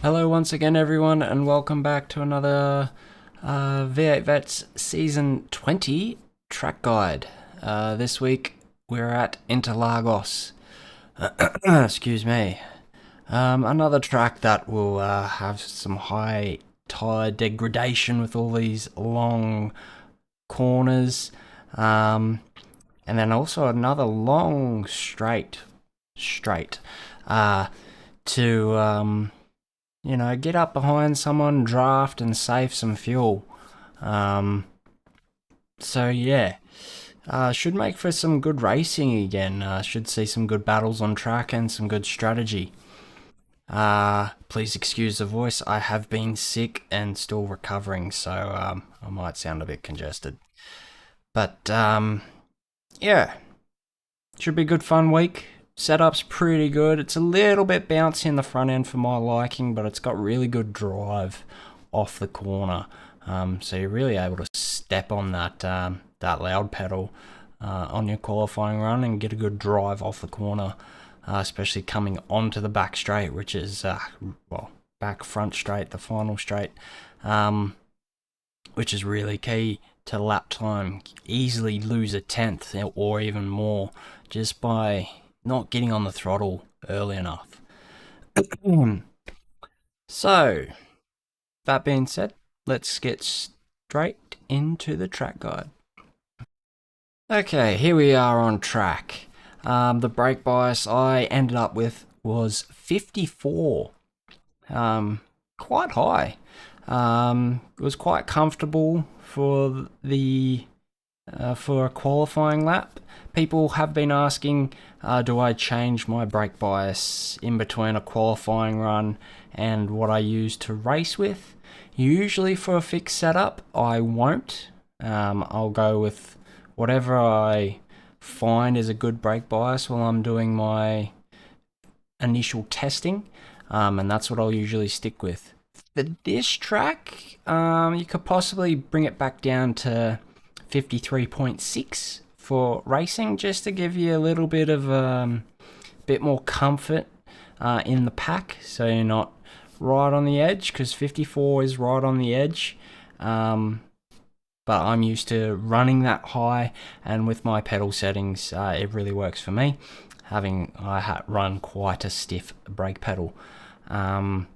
Hello once again everyone and welcome back to another V8 Vets Season 20 track guide. This week we're at Interlagos. Excuse me. Another track that will have some high tire degradation with all these long corners. And then also another long straight to get up behind someone, draft, and save some fuel. Should make for some good racing again. Should see some good battles on track and some good strategy. Please excuse the voice. I have been sick and still recovering, so I might sound a bit congested. But should be a good fun week. Setup's pretty good. It's a little bit bouncy in the front end for my liking, but it's got really good drive off the corner. So you're really able to step on that loud pedal on your qualifying run and get a good drive off the corner, especially coming onto the back straight, which is back front straight, the final straight, which is really key to lap time. Easily lose a tenth or even more just by not getting on the throttle early enough. So, that being said, let's get straight into the track guide. Okay, here we are on track. The brake bias I ended up with was 54. Quite high. It was quite comfortable for a qualifying lap. People have been asking, do I change my brake bias in between a qualifying run and what I use to race with? Usually for a fixed setup, I won't. I'll go with whatever I find is a good brake bias while I'm doing my initial testing, and that's what I'll usually stick with. For this track, you could possibly bring it back down to 53.6 for racing, just to give you a little bit of bit more comfort in the pack, so you're not right on the edge, because 54 is right on the edge. But I'm used to running that high, and with my pedal settings, it really works for me. I run quite a stiff brake pedal. I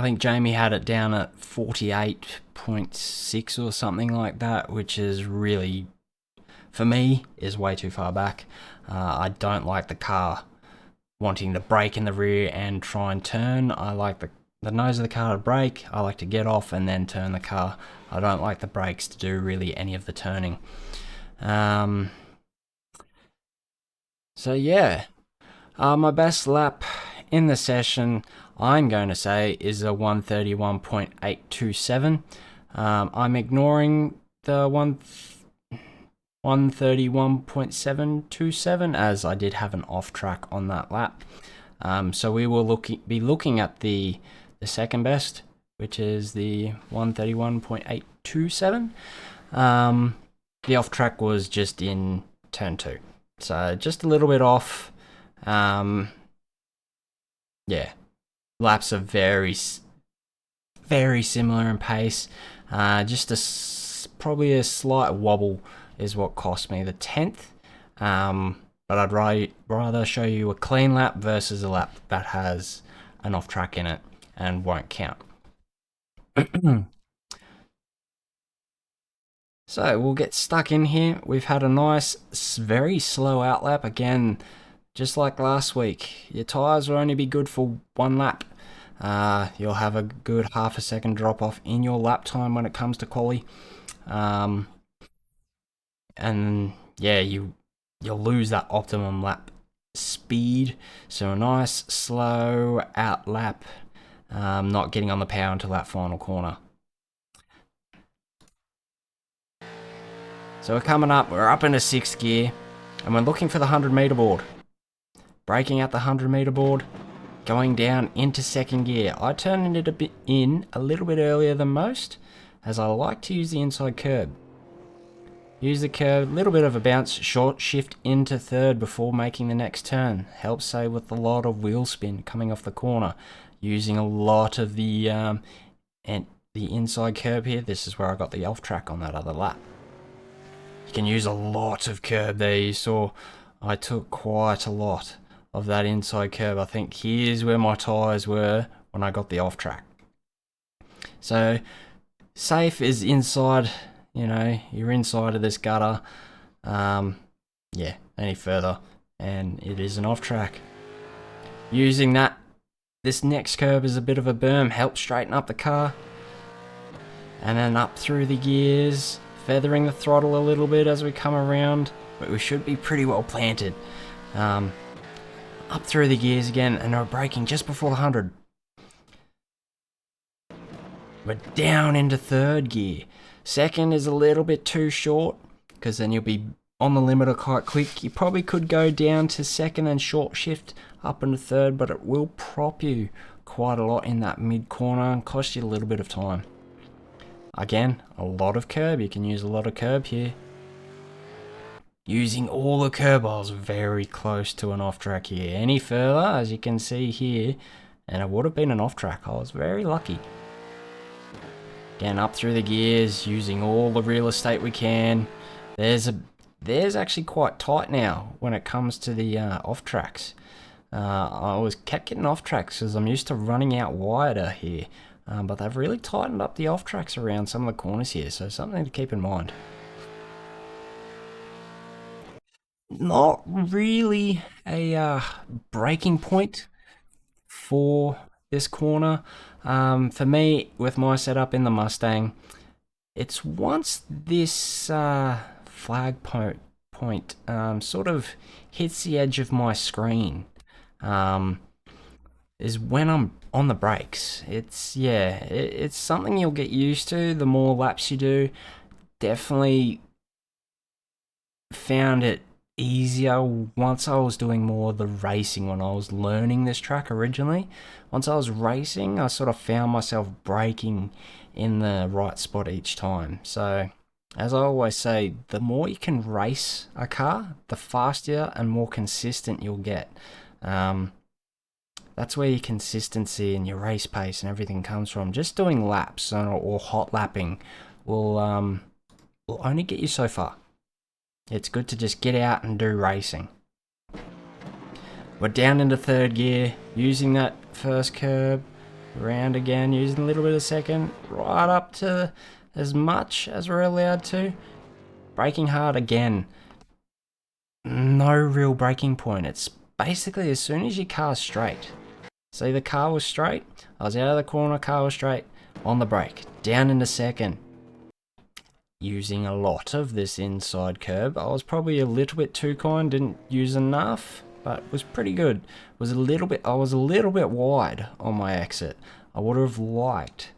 think Jamie had it down at 48.6 or something like that, which is really, for me, is way too far back. I don't like the car wanting to brake in the rear and try and turn. I like the nose of the car to brake. I like to get off and then turn the car. I don't like the brakes to do really any of the turning. My best lap in the session, I'm going to say, is a 131.827. I'm ignoring the 131.727 as I did have an off track on that lap. So we will be looking at the second best, which is the 131.827. The off track was just in turn 2, so just a little bit off. Laps are very similar in pace. Probably a slight wobble is what cost me the 10th. But I'd rather show you a clean lap versus a lap that has an off track in it and won't count. So we'll get stuck in here. We've had a nice, very slow outlap again. Just like last week, your tyres will only be good for one lap. You'll have a good half a second drop off in your lap time when it comes to quali. You'll lose that optimum lap speed. So a nice, slow out lap, not getting on the power until that final corner. So we're up into 6th gear, and we're looking for the 100 meter board. Braking out the 100 meter board, going down into 2nd gear. I turned it a little bit earlier than most, as I like to use the inside curb. Use the curb, little bit of a bounce, short shift into 3rd before making the next turn. Helps save with a lot of wheel spin coming off the corner. using a lot of the inside curb here. This is where I got the off track on that other lap. You can use a lot of curb there. You saw I took quite a lot of that inside curb. I think here's where my tyres were when I got the off track. So safe is inside, you know, you're inside of this gutter. Yeah, any further and it is an off track. Using that, this next curb is a bit of a berm, helps straighten up the car. And then up through the gears, feathering the throttle a little bit as we come around, but we should be pretty well planted. Up through the gears again, and we're braking just before the 100. We're down into third gear. Second is a little bit too short, because then you'll be on the limiter quite quick. You probably could go down to second and short shift up into third, but it will prop you quite a lot in that mid corner and cost you a little bit of time. Again, a lot of curb. You can use a lot of curb here. Using all the curb, I was very close to an off track here. Any further, as you can see here, and it would have been an off track. I was very lucky. Again, up through the gears, using all the real estate we can. There's actually quite tight now when it comes to the off tracks. I kept getting off tracks because I'm used to running out wider here. But they've really tightened up the off tracks around some of the corners here, so something to keep in mind. Not really a braking point for this corner. For me, with my setup in the Mustang, it's once this flag point sort of hits the edge of my screen, is when I'm on the brakes. It's something you'll get used to the more laps you do. Definitely found it easier once I was doing more of the racing. When I was learning this track originally, once I was racing, I sort of found myself braking in the right spot each time. So as I always say, the more you can race a car, the faster and more consistent you'll get. That's where your consistency and your race pace and everything comes from. Just doing laps or hot lapping will only get you so far. It's good to just get out and do racing. We're down into third gear, using that first curb, around again, using a little bit of second, right up to as much as we're allowed to. Braking hard again. No real braking point. It's basically as soon as your car's straight. See, the car was straight, I was out of the corner, car was straight, on the brake, down into second. Using a lot of this inside curb. I was probably a little bit too kind, didn't use enough, but was pretty good. I was a little bit wide on my exit. I would have liked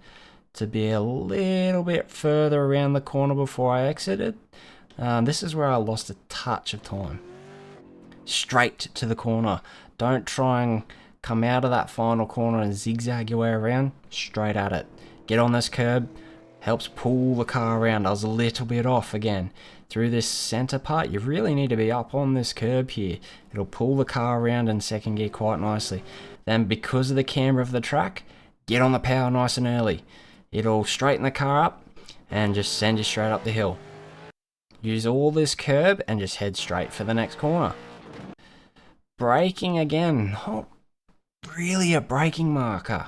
to be a little bit further around the corner before I exited. This is where I lost a touch of time. Straight to the corner. Don't try and come out of that final corner and zigzag your way around. Straight at it. Get on this curb. Helps pull the car around. I was a little bit off again. Through this center part, you really need to be up on this curb here. It'll pull the car around in second gear quite nicely. Then because of the camber of the track, get on the power nice and early. It'll straighten the car up and just send you straight up the hill. Use all this curb and just head straight for the next corner. Braking again. Not really a braking marker.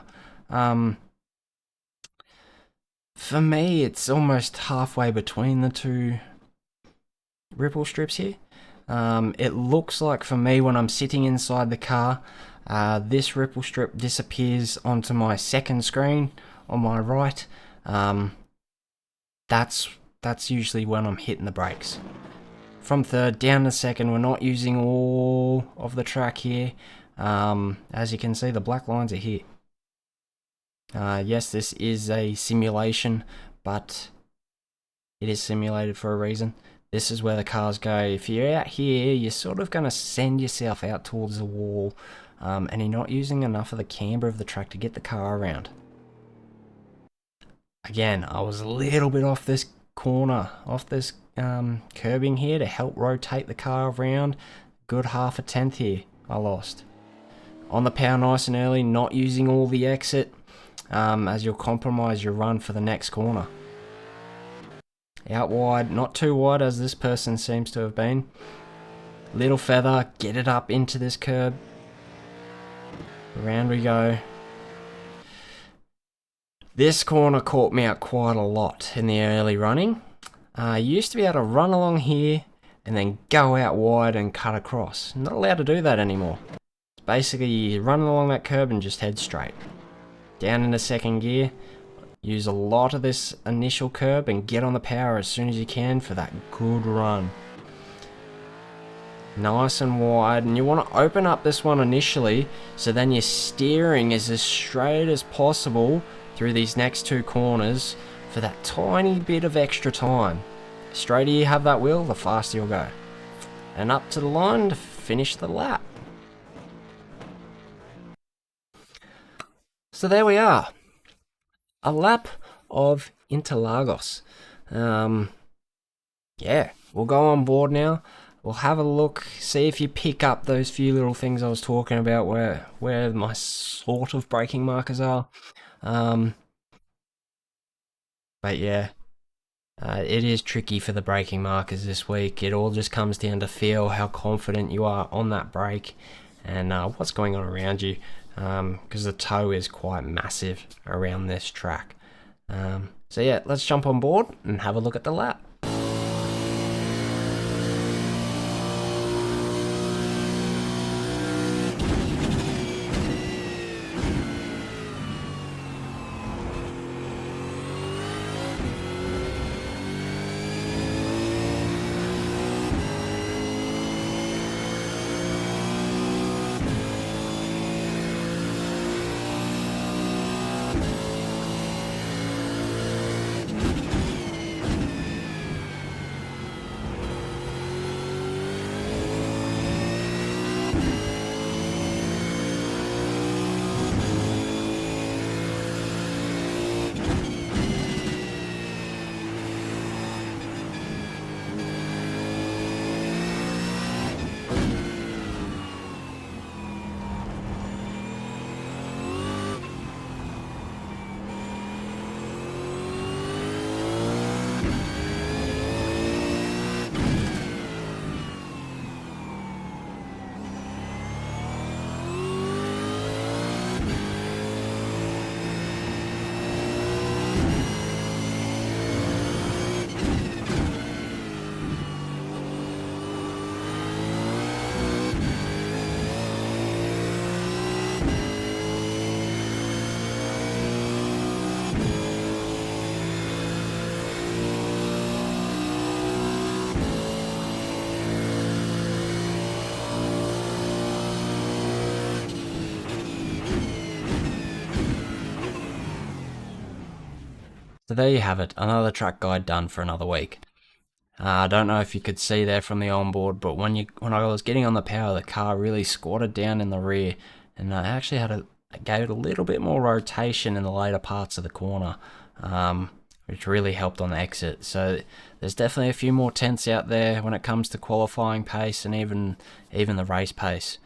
For me, it's almost halfway between the two ripple strips here. It looks like for me when I'm sitting inside the car, this ripple strip disappears onto my second screen on my right. That's usually when I'm hitting the brakes. From third down to second, we're not using all of the track here. As you can see, the black lines are here. Yes, this is a simulation, but it is simulated for a reason. This is where the cars go. If you're out here, you're sort of going to send yourself out towards the wall, and you're not using enough of the camber of the track to get the car around. Again, I was a little bit off this corner, off this curbing here to help rotate the car around. Good half a tenth here I lost. on the power nice and early, not using all the exit, as you'll compromise your run for the next corner. Out wide, not too wide as this person seems to have been. Little feather, get it up into this curb. Around we go. This corner caught me out quite a lot in the early running. You used to be able to run along here and then go out wide and cut across. Not allowed to do that anymore. Basically, you run along that curb and just head straight. Down into second gear. Use a lot of this initial curb and get on the power as soon as you can for that good run. Nice and wide, and you want to open up this one initially so then your steering is as straight as possible through these next two corners for that tiny bit of extra time. The straighter you have that wheel, the faster you'll go. And up to the line to finish the lap. So there we are. A lap of Interlagos. Yeah, we'll go on board now. We'll have a look, see if you pick up those few little things I was talking about where my sort of braking markers are. But yeah, it is tricky for the braking markers this week. It all just comes down to feel, how confident you are on that brake, and what's going on around you. Because the toe is quite massive around this track. So yeah, let's jump on board and have a look at the lap. So there you have it, another track guide done for another week. I don't know if you could see there from the onboard, but when I was getting on the power, the car really squatted down in the rear, and I actually gave it a little bit more rotation in the later parts of the corner, which really helped on the exit. So there's definitely a few more tenths out there when it comes to qualifying pace and even the race pace.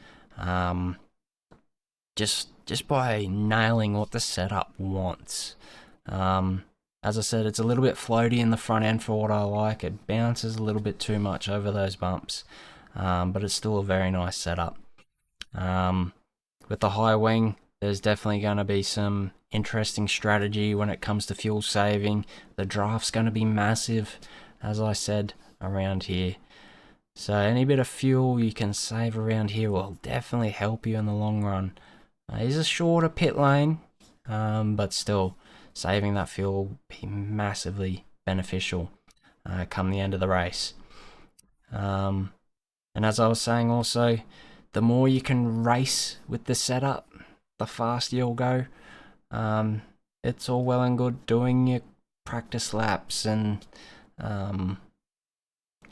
Just by nailing what the setup wants. As I said, it's a little bit floaty in the front end for what I like. It bounces a little bit too much over those bumps, but it's still a very nice setup. With the high wing, there's definitely going to be some interesting strategy when it comes to fuel saving. The draft's going to be massive, as I said, around here. So any bit of fuel you can save around here will definitely help you in the long run. It's a shorter pit lane, but still, saving that fuel will be massively beneficial come the end of the race. And as I was saying also, the more you can race with the setup, the faster you'll go. It's all well and good doing your practice laps and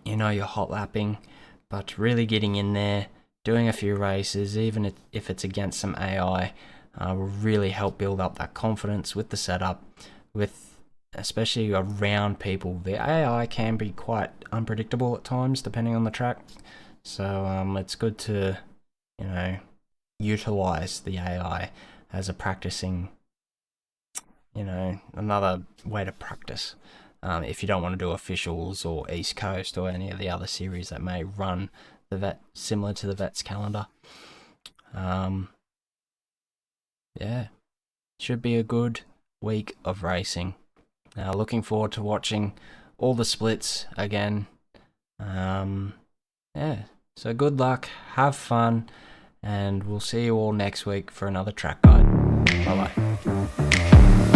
your hot lapping, but really getting in there, doing a few races, even if it's against some AI, will really help build up that confidence with the setup, especially around people. The AI can be quite unpredictable at times depending on the track, so it's good to utilize the AI as a practicing, another way to practice. If you don't want to do officials or East Coast or any of the other series that may run the vet similar to the vet's calendar. Yeah, should be a good week of racing. Now, looking forward to watching all the splits again. Yeah, so good luck, have fun, and we'll see you all next week for another track guide. Bye bye.